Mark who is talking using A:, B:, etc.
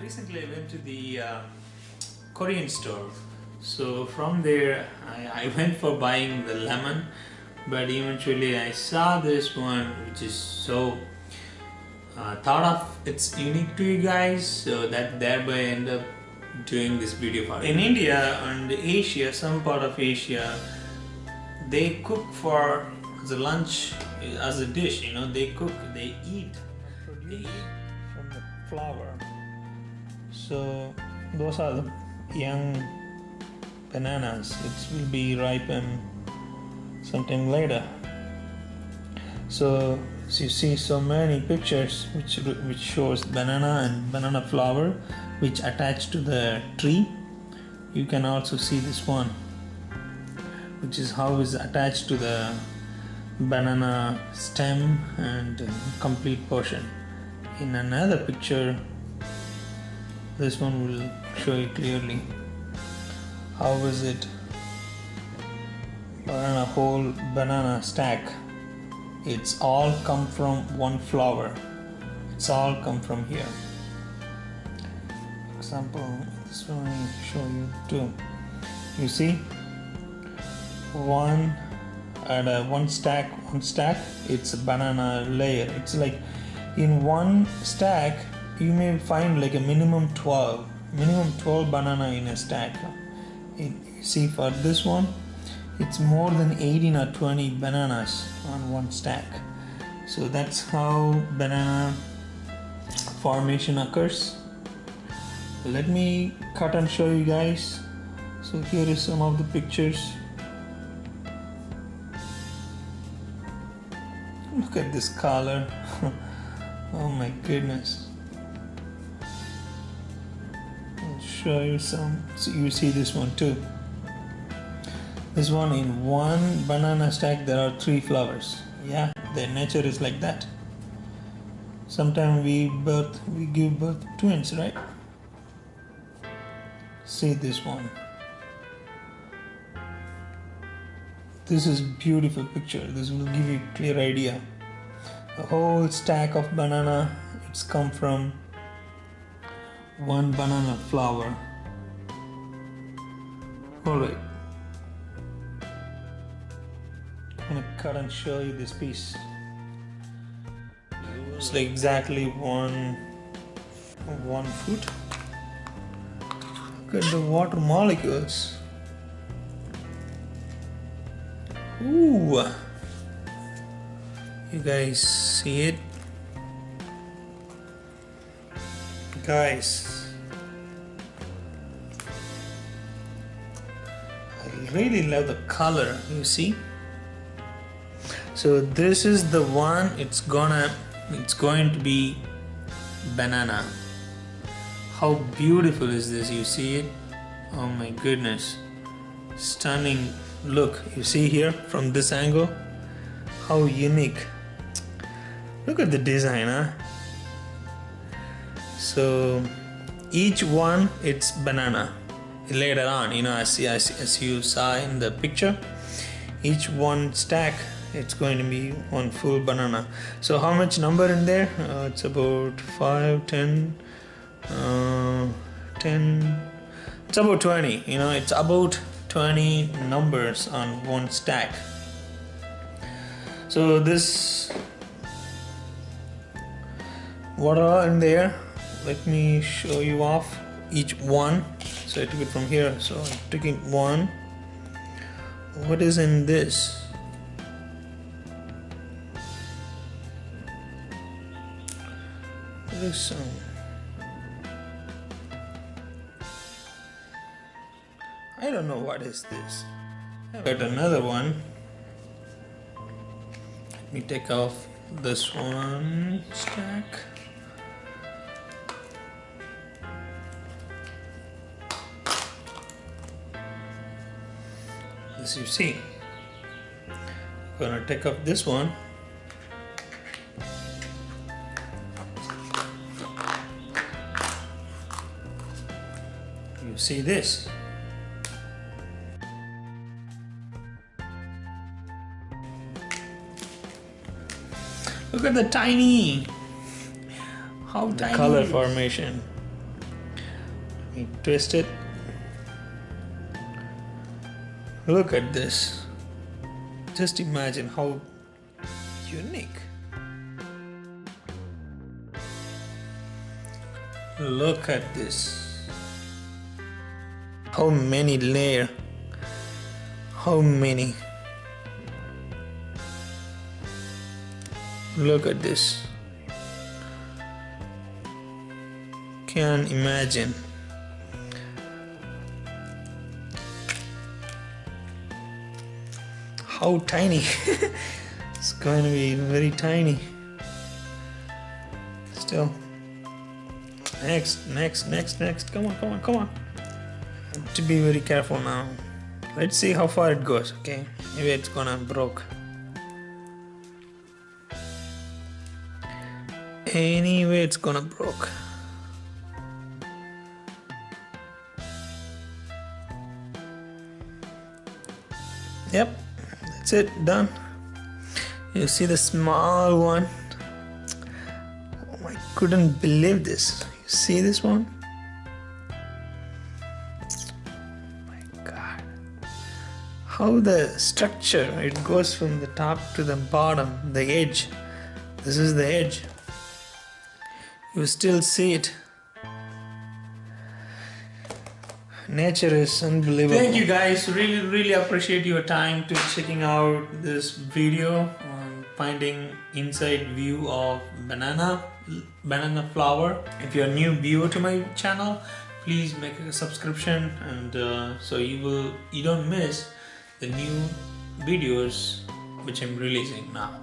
A: recently I went to the Korean store. So from there I went for buying the lemon, but eventually I saw this one which is so thought of it's unique to you guys, so that thereby I end up doing this video for you. In India and Asia, some part of Asia, they cook for the lunch as a dish, you know, they cook, they eat from the flour. So those are the young bananas. It will be ripened sometime later. So you see so many pictures which shows banana and banana flower which attach to the tree. You can also see this one, which is how is attached to the banana stem and complete portion. In another picture, this one will show you clearly how is it whole banana stack. It's all come from one flower. It's all come from here. For example, this one I show you too. You see, one stack, it's a banana layer. It's like in one stack you may find like a minimum 12 banana in a stack. You see, for this one it's more than 18 or 20 bananas on one stack. So that's how banana formation occurs. Let me cut and show you guys. So here is some of the pictures. Look at this color. Oh my goodness. I'll show you some. So you see this one too. This one, in one banana stack there are 3 flowers. Yeah, their nature is like that. Sometimes we give birth to twins, right? See this one. This is beautiful picture. This will give you a clear idea. A whole stack of banana, it's come from one banana flower. Alright. I'm gonna cut and show you this piece. It's like exactly one foot. Look at the water molecules. Ooh, you guys see it? Guys, I really love the color, you see? So this is the one, it's going to be banana. How beautiful is this, you see it? Oh my goodness, stunning look. You see here from this angle, how unique. Look at the design, huh? So each one, it's banana. Later on, you know, as you saw in the picture, each one stack, it's going to be one full banana. So how much number in there? It's about 5, 10, 10, it's about 20, you know, it's about 20 numbers on one stack. So this, what are in there? Let me show you off each one. So I took it from here, so I'm taking one. What is in this? There's some. I don't know what is this. I've got another one. Let me take off this one stack. As you see, I'm gonna take off this one. You see this? Look at the tiny, how tiny color formation. We twist it. Look at this. Just imagine how unique. Look at this. How many layers? How many? Look at this. Can't imagine. How tiny. It's going to be very tiny. Still. Next. Come on. Have to be very careful now. Let's see how far it goes, okay? Maybe it's gonna broke. Anyway, it's gonna broke. Yep, that's it, done. You see the small one? Oh, I couldn't believe this. You see this one? How the structure, it goes from the top to the bottom, the edge. This is the edge. You still see it. Nature is unbelievable. Thank you guys. Really appreciate your time to checking out this video on finding inside view of banana flower. If you're a new viewer to my channel, please make a subscription, and so you don't miss the new videos which I'm releasing now.